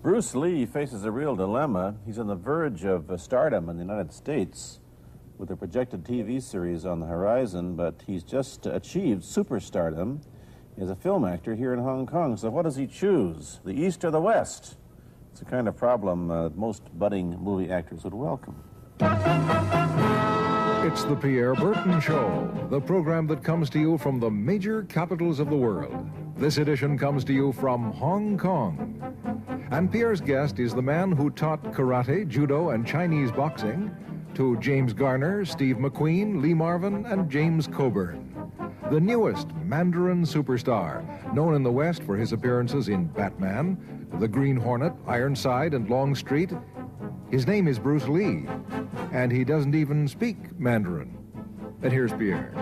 Bruce Lee faces a real dilemma. He's on the verge of stardom in the United States with a projected TV series on the horizon, but he's just achieved superstardom as a film actor here in Hong Kong. So what does he choose, the East or the West? It's a kind of problem most budding movie actors would welcome. It's the Pierre Burton Show, the program that comes to you from the major capitals of the world. This edition comes to you from Hong Kong. And Pierre's guest is the man who taught karate, judo, and Chinese boxing to James Garner, Steve McQueen, Lee Marvin, and James Coburn. The newest Mandarin superstar, known in the West for his appearances in Batman, The Green Hornet, Ironside, and Longstreet. His name is Bruce Lee, and he doesn't even speak Mandarin. And here's Pierre.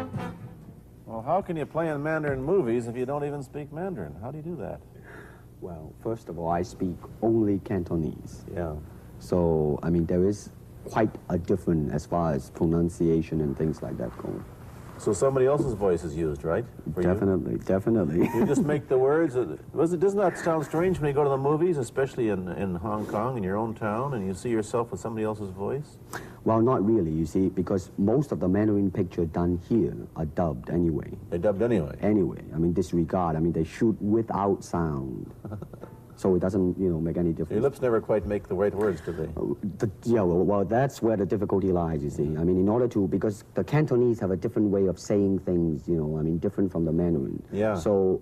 Well, how can you play in Mandarin movies if you don't even speak Mandarin? How do you do that? Well, first of all, I speak only Cantonese. Yeah. So, I mean, there is quite a difference as far as pronunciation and things like that go. So somebody else's voice is used, right? Definitely, definitely. You just make the words. Doesn't that sound strange when you go to the movies, especially in Hong Kong, in your own town, and you see yourself with somebody else's voice? Well, not really, you see, because most of the Mandarin pictures done here are dubbed anyway. They're dubbed anyway? Anyway. I mean, disregard. I mean, they shoot without sound. So it doesn't, make any difference. Your lips never quite make the right words, do they? Well, that's where the difficulty lies, you see. I mean, in order to, because the Cantonese have a different way of saying things, different from the Mandarin. Yeah. So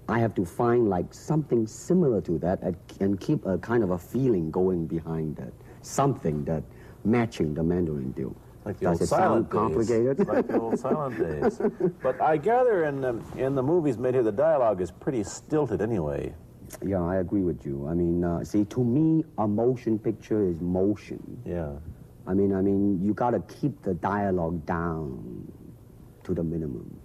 I have to find, like, something similar to that and keep a kind of a feeling going behind that. Something that matching the Mandarin deal. Like the old silent days. Complicated? Like the old silent days. But I gather in the movies made here, the dialogue is pretty stilted anyway. Yeah, I agree with you. I mean, see, to me, a motion picture is motion. Yeah. I mean, you got to keep the dialogue down to the minimum.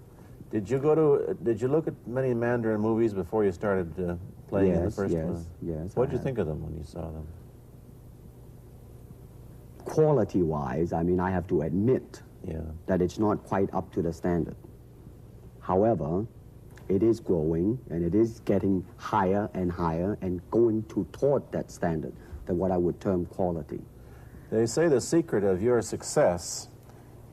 Did you look at many Mandarin movies before you started playing in the first one? Yes. What did you think of them when you saw them? Quality-wise, I mean, I have to admit that it's not quite up to the standard. However, it is growing, and it is getting higher and higher and going toward that standard, that what I would term quality. They say the secret of your success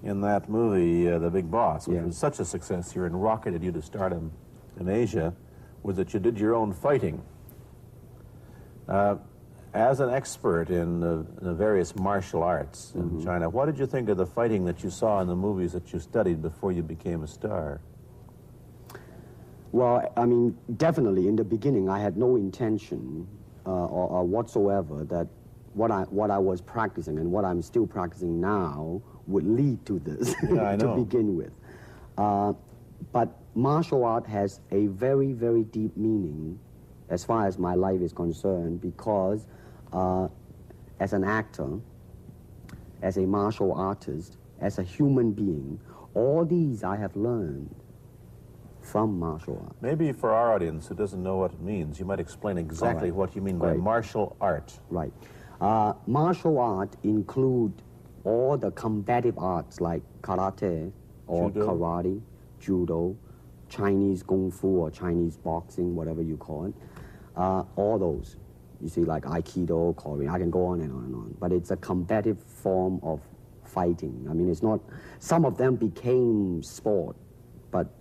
in that movie, The Big Boss, which was such a success here and rocketed you to stardom in Asia, was that you did your own fighting. As an expert in the various martial arts in China, what did you think of the fighting that you saw in the movies that you studied before you became a star? Well, I mean, definitely in the beginning, I had no intention or whatsoever that what I was practicing and what I'm still practicing now would lead to this to begin with. But martial art has a very, very deep meaning as far as my life is concerned, because as an actor, as a martial artist, as a human being, all these I have learned from martial art. Maybe for our audience who doesn't know what it means, you might explain exactly what you mean by martial art. Right. Martial art include all the combative arts like karate or karate, judo, Chinese kung fu or Chinese boxing, whatever you call it. All those. You see, like Aikido, Korean, I can go on and on and on. But it's a combative form of fighting. I mean, it's not, some of them became sport, but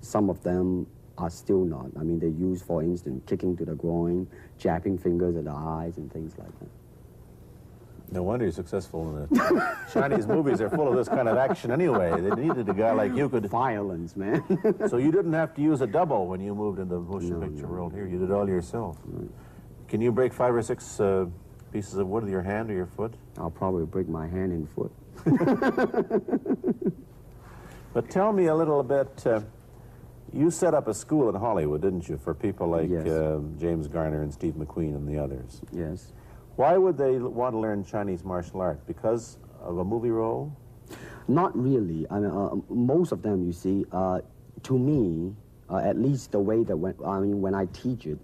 some of them are still not. I mean, they use, for instance, kicking to the groin, jabbing fingers at the eyes, and things like that. No wonder you're successful in the Chinese movies. They're full of this kind of action anyway. They needed a guy like you could... Violence, man. So you didn't have to use a double when you moved into the motion picture world here. You did it all yourself. Right. Can you break 5 or 6 pieces of wood with your hand or your foot? I'll probably break my hand and foot. But tell me a little bit... you set up a school in Hollywood, didn't you, for people like James Garner and Steve McQueen and the others? Yes. Why would they want to learn Chinese martial art? Because of a movie role? Not really. I mean, most of them, you see, to me, at least the way that when I teach it,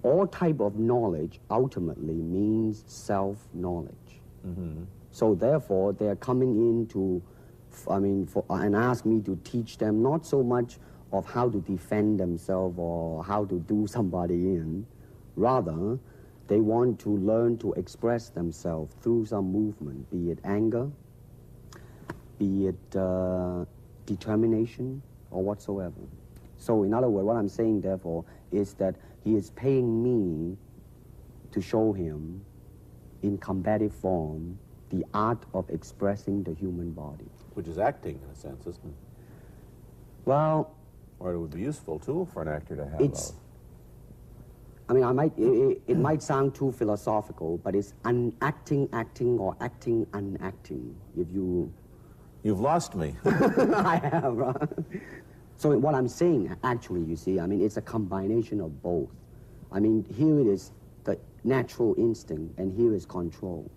all type of knowledge ultimately means self-knowledge. So therefore, they're coming in to, and ask me to teach them not so much of how to defend themselves or how to do somebody in, Rather, they want to learn to express themselves through some movement, be it anger, be it determination, or whatsoever. So in other words, what I'm saying, therefore, is that he is paying me to show him, in combative form, the art of expressing the human body. Which is acting, in a sense, isn't it? Well, or it would be a useful tool for an actor to have. It's, I mean, it might sound too philosophical, but it's unacting acting or acting unacting. If You've lost me. I have, right? So what I'm saying, actually, you see, I mean, it's a combination of both. I mean, here it is the natural instinct, and here is control.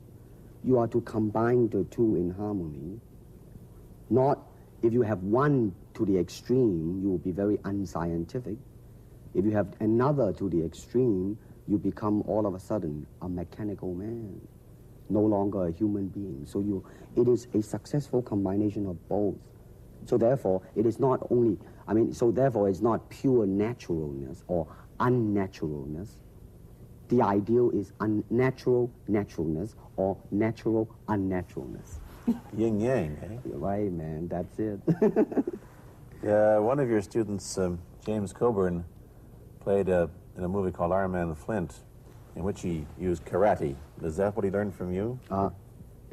You are to combine the two in harmony. Not, if you have one to the extreme, you will be very unscientific. If you have another to the extreme, you become all of a sudden a mechanical man, no longer a human being. So it is a successful combination of both. So therefore, it is not only, I mean, so therefore it's not pure naturalness or unnaturalness. The ideal is unnatural naturalness or natural unnaturalness. Yin yang, eh? You're right, man, that's it. One of your students, James Coburn, played in a movie called Iron Man Flint, in which he used karate. Is that what he learned from you?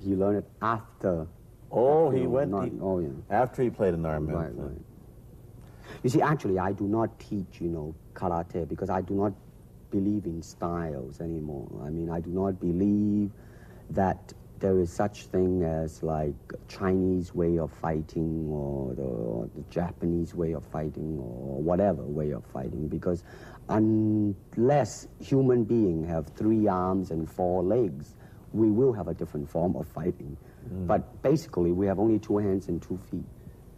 He learned it after. Oh, after, he went yeah. after he played in Iron Man Right, Flint. right. You see, actually, I do not teach, karate, because I do not believe in styles anymore. I mean, I do not believe that there is such thing as like Chinese way of fighting or the Japanese way of fighting or whatever way of fighting, because unless human beings have 3 arms and 4 legs, we will have a different form of fighting. But basically, we have only 2 hands and 2 feet.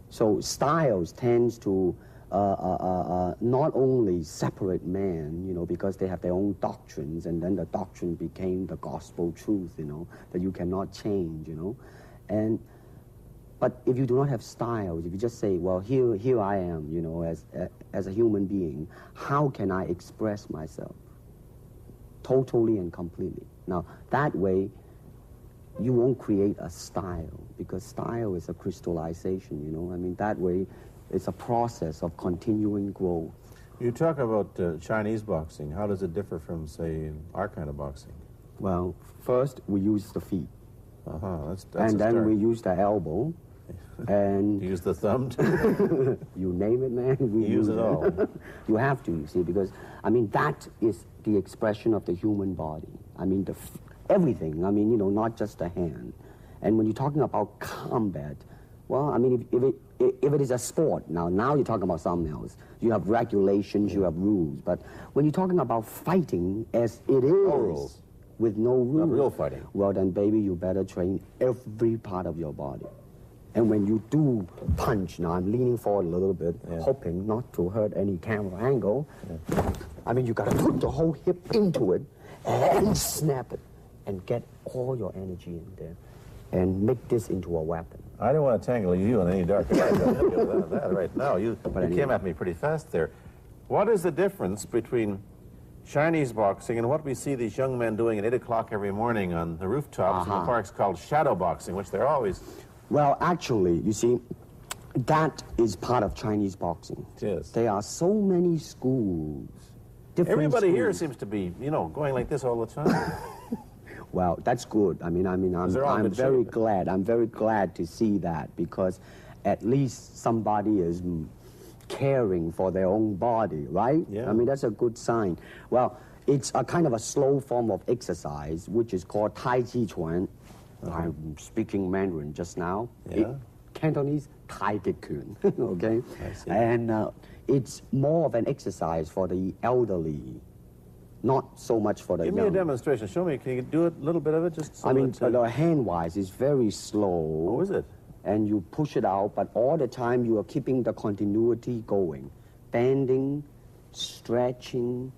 So styles tends to not only separate man, because they have their own doctrines, and then the doctrine became the gospel truth, that you cannot change, But if you do not have styles, if you just say, well, here I am, as a human being, how can I express myself totally and completely? Now, that way, you won't create a style, because style is a crystallization, I mean, that way, it's a process of continuing growth. You talk about Chinese boxing. How does it differ from, say, our kind of boxing? Well, first, we use the feet. That's and then start. we use the elbow. And use the thumb, too? You name it, man. We use it all. You have to, you see, because, I mean, that is the expression of the human body. I mean, everything. I mean, not just the hand. And when you're talking about combat, well, I mean, if it is a sport, now you're talking about something else. You have regulations, you have rules. But when you're talking about fighting as it is, no rules. With no rules. Not real fighting. Well, then, baby, you better train every part of your body. And when you do punch, now I'm leaning forward a little bit, hoping not to hurt any camera angle. I mean, you got to put the whole hip into it and snap it and get all your energy in there and make this into a weapon. I don't want to tangle you in any dark that right now. You came at me pretty fast there. What is the difference between Chinese boxing and what we see these young men doing at 8 o'clock every morning on the rooftops in the parks called shadow boxing, which they're always... Well, actually, you see, that is part of Chinese boxing. Yes. There are so many schools. Everybody schools. here seems to be, going like this all the time. Well, that's good. I'm very glad. I'm very glad to see that, because at least somebody is caring for their own body, right? Yeah. I mean, that's a good sign. Well, it's a kind of a slow form of exercise, which is called Tai Chi Chuan. I'm speaking Mandarin just now. Yeah. Cantonese, Tai Chi Kun, okay? I see. And it's more of an exercise for the elderly, not so much for the young. Give me a demonstration. Show me. Can you do a little bit of it? Just so I mean, that, the hand-wise is very slow. Oh, is it? And you push it out, but all the time you are keeping the continuity going. Bending, stretching,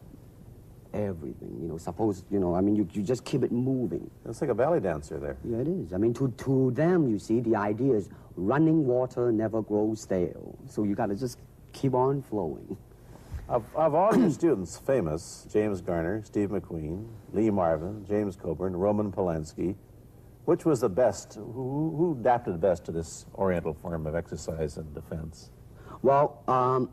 everything. Suppose, I mean, you just keep it moving. It's like a ballet dancer there. Yeah, it is. I mean, to them, you see, the idea is running water never grows stale. So you got to just keep on flowing. Of all your students, famous, James Garner, Steve McQueen, Lee Marvin, James Coburn, Roman Polanski, which was the best? Who adapted best to this Oriental form of exercise and defense? Well,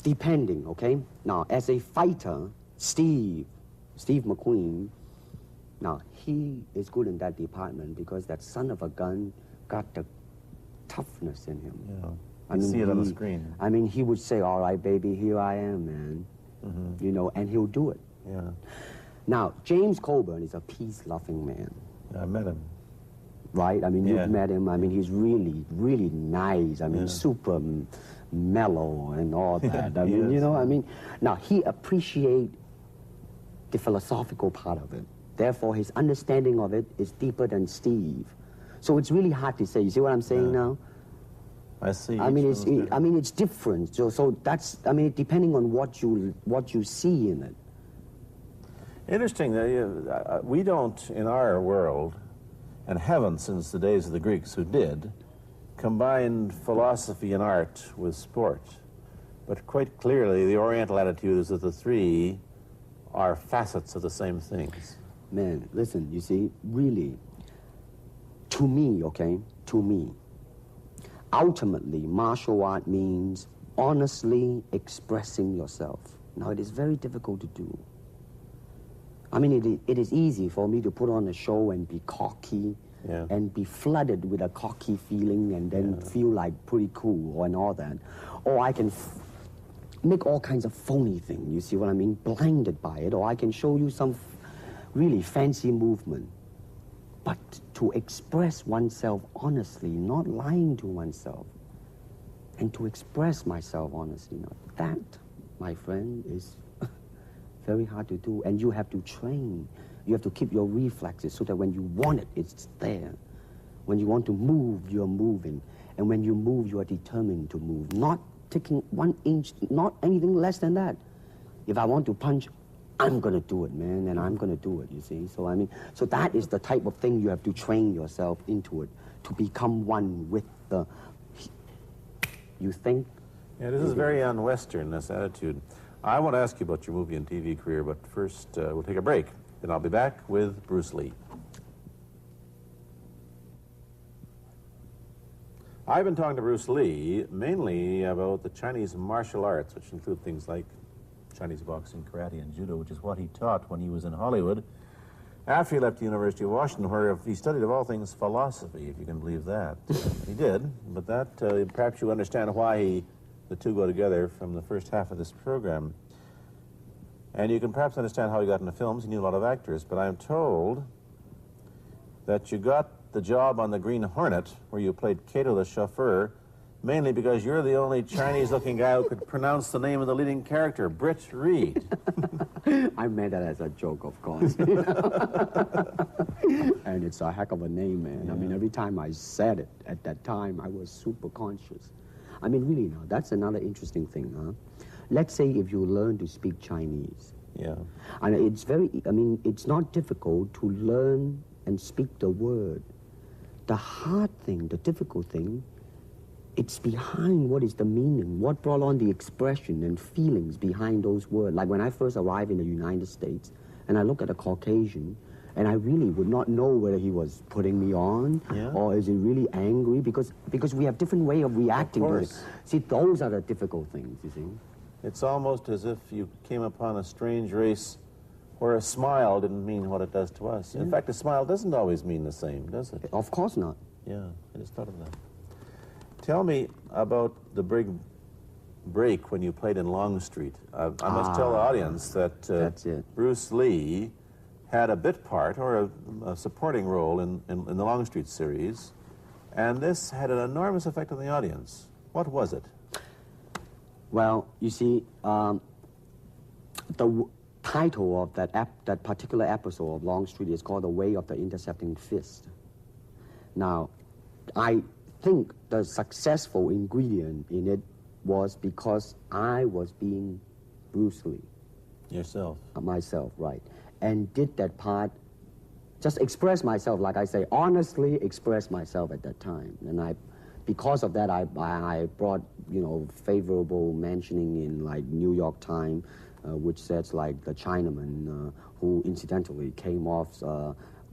depending, okay? Now, as a fighter, Steve McQueen, now, he is good in that department because that son of a gun got the toughness in him. Yeah. I mean, see it on the screen. I mean, he would say, all right, baby, here I am, man. You know, and he'll do it. Yeah. Now, James Coburn is a peace-loving man. I met him. Right? I mean, Yeah. you've met him. I mean, he's really, really nice. I mean, super mellow and all that. I mean, you know, I mean, now, he appreciates the philosophical part of it. Therefore, his understanding of it is deeper than Steve. So it's really hard to say. You see what I'm saying now? I see. I mean, it's different. So that's, I mean, depending on what you see in it. Interesting that we don't, in our world, and haven't since the days of the Greeks who did, combine philosophy and art with sport. But quite clearly, the Oriental attitude is that the three are facets of the same things. Man, listen, you see, really, to me, okay, to me, ultimately, martial art means honestly expressing yourself. Now, it is very difficult to do. I mean, it is easy for me to put on a show and be cocky and be flooded with a cocky feeling and then feel like pretty cool and all that. Or I can make all kinds of phony things, you see what I mean, blinded by it. Or I can show you some really fancy movement. But to express oneself honestly, not lying to oneself, and to express myself honestly, now that, my friend, is very hard to do. And you have to train. You have to keep your reflexes so that when you want it, it's there. When you want to move, you're moving. And when you move, you are determined to move. Not taking 1 inch, not anything less than that. If I want to punch, I'm going to do it, man, and I'm going to do it, you see. So, I mean, so that is the type of thing you have to train yourself into it, to become one with the, you think? Yeah, this is very un-Western, this attitude. I want to ask you about your movie and TV career, but first we'll take a break. Then I'll be back with Bruce Lee. I've been talking to Bruce Lee mainly about the Chinese martial arts, which include things like Chinese boxing, karate, and judo, which is what he taught when he was in Hollywood. After he left the University of Washington, where he studied, of all things, philosophy, if you can believe that. He did, but that, perhaps you understand why the two go together from the first half of this program. And you can perhaps understand how he got into films. He knew a lot of actors, but I'm told that you got the job on the Green Hornet, where you played Cato the chauffeur, mainly because you're the only Chinese-looking guy who could pronounce the name of the leading character, Britt Reed. I meant that as a joke, of course. And it's a heck of a name, man. Yeah. I mean, every time I said it at that time, I was super conscious. I mean, really now, that's another interesting thing, huh? Let's say if you learn to speak Chinese. Yeah. And it's very, I mean, it's not difficult to learn and speak the word. The hard thing, the difficult thing, it's behind what is the meaning, what brought on the expression and feelings behind those words. Like when I first arrived in the United States, and I look at a Caucasian, and I really would not know whether he was putting me on or is he really angry, because we have different way of reacting to it. See, those are the difficult things, you see. It's almost as if you came upon a strange race where a smile didn't mean what it does to us. In fact, a smile doesn't always mean the same, does it? Of course not. Yeah, I just thought of that. Tell me about the big break when you played in Longstreet. I must tell the audience that Bruce Lee had a bit part or a supporting role in the Longstreet series, and this had an enormous effect on the audience. What was it? Well, you see, the title of that particular episode of Longstreet is called The Way of the Intercepting Fist. Now, I think the successful ingredient in it was because I was being Bruce Lee. Yourself. Myself, right. And did that part, just express myself, like I say, honestly express myself at that time. And I because of that, I brought, you know, favorable mentioning in like New York Times, which says like the Chinaman who incidentally came off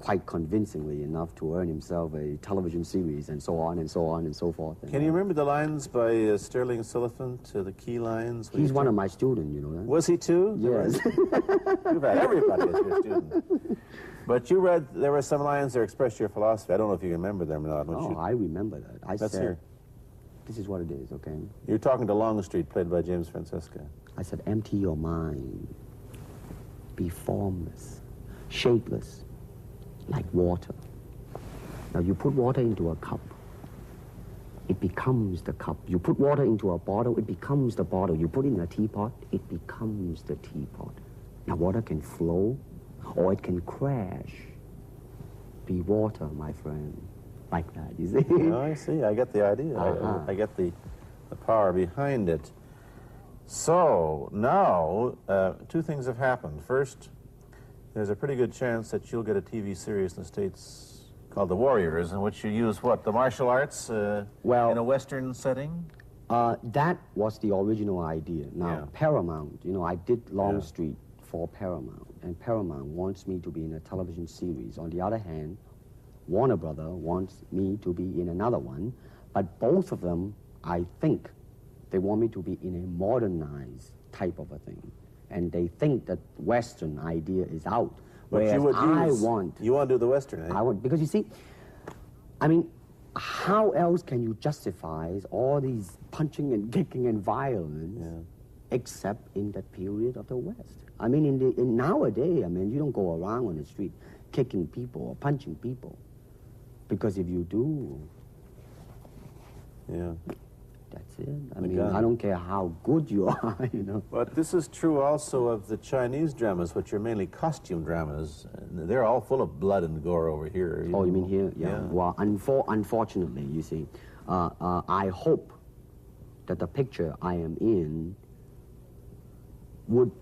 quite convincingly enough to earn himself a television series and so on and so on and so forth. Can you remember the lines by Sterling Siliphant, the key lines? He's one of my students, you know that? Was he too? Yes. You've had everybody as your student. But you read, there were some lines that expressed your philosophy. I don't know if you remember them or not. Oh, I remember that. I Let's said, hear. this is what it is, okay? You're talking to Longstreet, played by James Francesca. I said, empty your mind. Be formless, shapeless, like water. Now you put water into a cup, it becomes the cup. You put water into a bottle, it becomes the bottle. You put it in a teapot, it becomes the teapot. Now water can flow or it can crash. Be water, my friend. Like that, you see? Oh, I see. I get the idea. I get the power behind it. So now, two things have happened. First, there's a pretty good chance that you'll get a TV series in the States called The Warriors, in which you use what, the martial arts well, in a Western setting? That was the original idea. Now, Paramount, you know, I did Longstreet for Paramount, and Paramount wants me to be in a television series. On the other hand, Warner Brother wants me to be in another one, but both of them, I think, they want me to be in a modernized type of a thing. And they think that Western idea is out. Whereas you want to do the Western, eh? I want, because you see, I mean, how else can you justify all these punching and kicking and violence except in that period of the West? I mean, in nowadays, I mean, you don't go around on the street kicking people or punching people. Because if you do, that's it. I mean, I don't care how good you are, you know. But this is true also of the Chinese dramas, which are mainly costume dramas. They're all full of blood and gore over here. Oh, you mean here? Yeah. Well, unfortunately, you see, I hope that the picture I am in would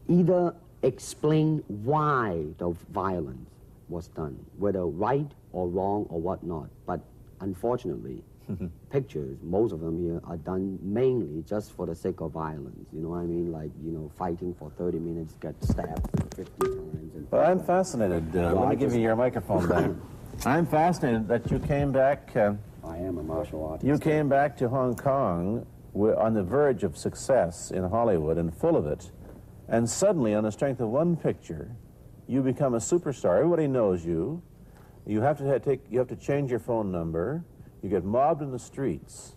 either explain why the violence was done, whether right or wrong or whatnot. But unfortunately, pictures, most of them here, are done mainly just for the sake of violence. You know what I mean? Like, you know, fighting for 30 minutes, get stabbed 50 times. And well, I'm fascinated. Let me give you your microphone back. I'm fascinated that you came back. I am a martial artist. You came back to Hong Kong on the verge of success in Hollywood and full of it. And suddenly, on the strength of one picture, you become a superstar. Everybody knows you. You have to change your phone number. You get mobbed in the streets.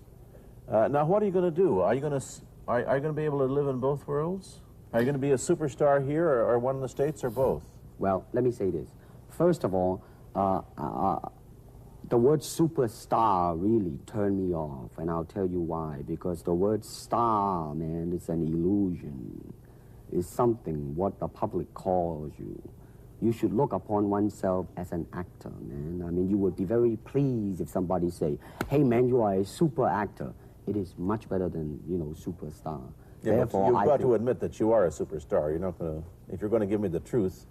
Now, what are you going to do? Are you going to be able to live in both worlds? Are you going to be a superstar here, or one in the States, or both? Well, let me say this. First of all, the word superstar really turned me off, and I'll tell you why. Because the word star, man, is an illusion. It's something what the public calls you. You should look upon oneself as an actor, man. I mean, you would be very pleased if somebody say, hey, man, you are a super actor. It is much better than, you know, superstar. Yeah, therefore, you've got to admit that you are a superstar. You're not going to, if you're going to give me the truth.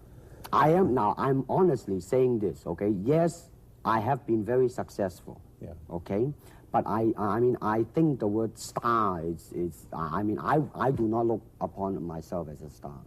I'm honestly saying this, okay? Yes, I have been very successful, okay? But I mean, I think the word star I do not look upon myself as a star.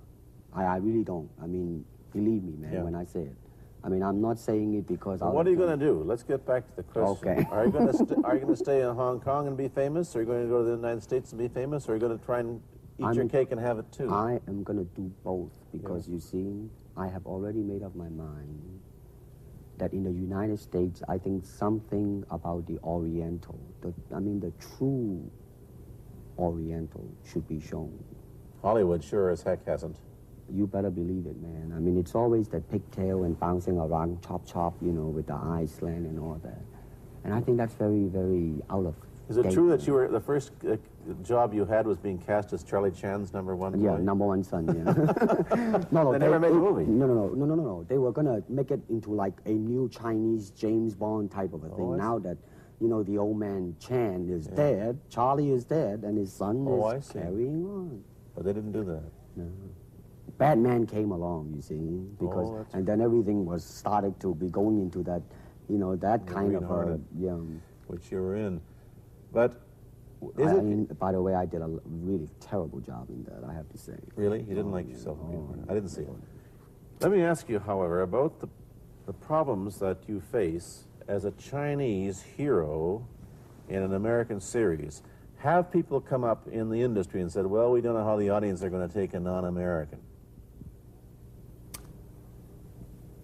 I really don't. I mean, believe me, man, when I say it. I mean, I'm not saying it because well, what are you going to do? Let's get back to the question. Okay. Are you going to stay in Hong Kong and be famous? Or are you going to go to the United States and be famous? Or are you going to try and eat your cake and have it too? I am going to do both because, you see, I have already made up my mind that in the United States, I think something about the Oriental, the true Oriental should be shown. Hollywood sure as heck hasn't. You better believe it, man. I mean, it's always that pigtail and bouncing around, chop, you know, with the eyes slant and all that. And I think that's very, very out of Is it true that you were, the first job you had was being cast as Charlie Chan's number one boy? Yeah, number one son, yeah. No, they never made a movie? No. They were going to make it into like a new Chinese James Bond type of a thing. Now that, you know, the old man Chan is dead, Charlie is dead, and his son is carrying on. But they didn't do that? No. Batman came along, you see, because, and then everything was started to be going into that, you know, that kind of, which you were in. But is I it mean, by the way, I did a really terrible job in that, I have to say. really? You didn't like yourself in Peanut Butter? I didn't see it. Let me ask you, however, about the problems that you face as a Chinese hero in an American series. Have people come up in the industry and said, well, we don't know how the audience are going to take a non-American?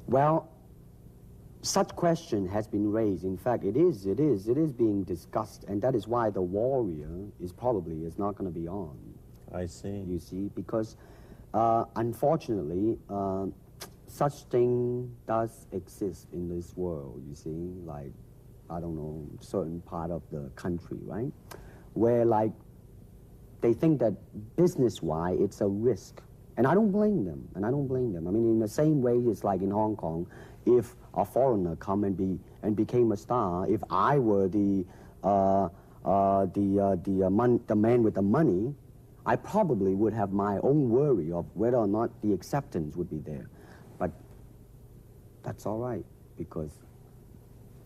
Well, such question has been raised. In fact, it is being discussed, and that is why The Warrior is not going to be on. I see. You see, because unfortunately, such thing does exist in this world. You see, like, I don't know, certain part of the country, right, where like they think that business-wise it's a risk. And I don't blame them, I mean, in the same way, it's like in Hong Kong, if a foreigner come and became a star, if I were the man with the money, I probably would have my own worry of whether or not the acceptance would be there. But that's all right, because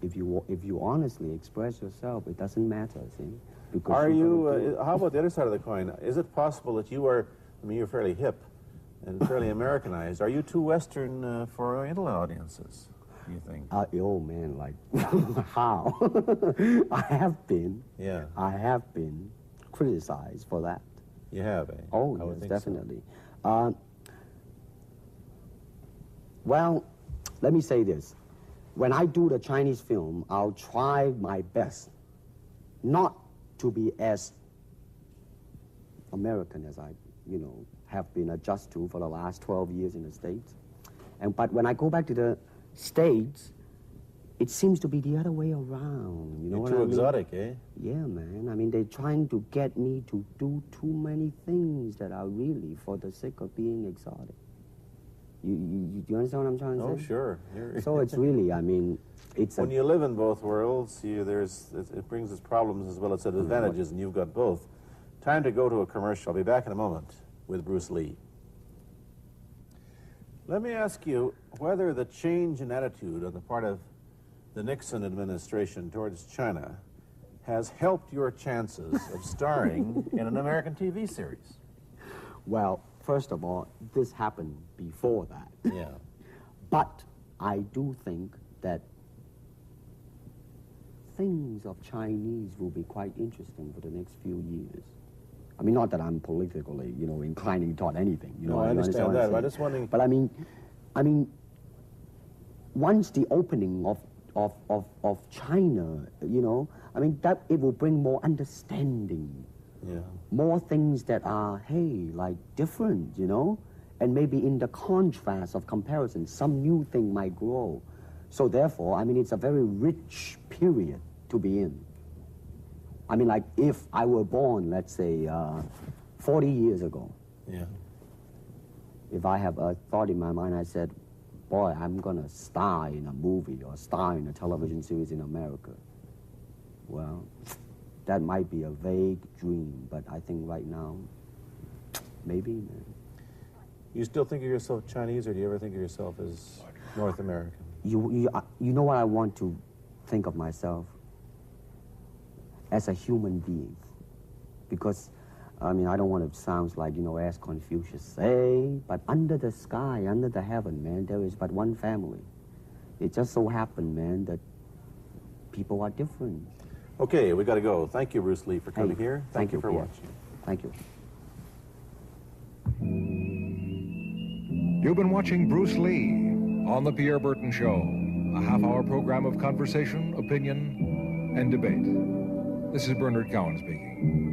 if you honestly express yourself, it doesn't matter, see? Because Are you, how about the other side of the coin? Is it possible that you are, I mean, you're fairly hip and fairly Americanized. Are you too Western for Oriental audiences, do you think? Oh, man, like, how? I have been criticized for that. You have, eh? Oh, yes, definitely. So. Well, let me say this. When I do the Chinese film, I'll try my best not to be as American as I, have been adjusted to for the last 12 years in the States. But when I go back to the States, it seems to be the other way around. You know what I mean? You're too exotic, eh? Yeah, man. I mean, they're trying to get me to do too many things that are really for the sake of being exotic. You understand what I'm trying to say? Oh, sure. So it's really, I mean, it's when you live in both worlds, it brings its problems as well as its advantages, and you've got both. Time to go to a commercial. I'll be back in a moment with Bruce Lee. Let me ask you whether the change in attitude on the part of the Nixon administration towards China has helped your chances of starring in an American TV series. Well, first of all, this happened before that. Yeah. But I do think that things of Chinese will be quite interesting for the next few years. I mean, not that I'm politically, inclining toward anything. No, I understand that. I'm just wondering. But I mean, once the opening of China, I mean, that it will bring more understanding. Yeah. More things that are, hey, like different, and maybe in the contrast of comparison, some new thing might grow. So therefore, I mean, it's a very rich period to be in. I mean, like if I were born, let's say, 40 years ago. Yeah. If I have a thought in my mind, I said, boy, I'm gonna star in a movie or star in a television series in America. Well, that might be a vague dream, but I think right now, maybe, man. You still think of yourself Chinese, or do you ever think of yourself as North American? You know what I want to think of myself? As a human being. Because, I mean, I don't want to sound like, as Confucius say, but under the sky, under the heaven, man, there is but one family. It just so happened, man, that people are different. Okay, we got to go. Thank you, Bruce Lee, for coming here. Thank you for Pierre. watching. Thank you. You've been watching Bruce Lee on The Pierre Burton Show, a half-hour program of conversation, opinion, and debate. This is Bernard Cowan speaking.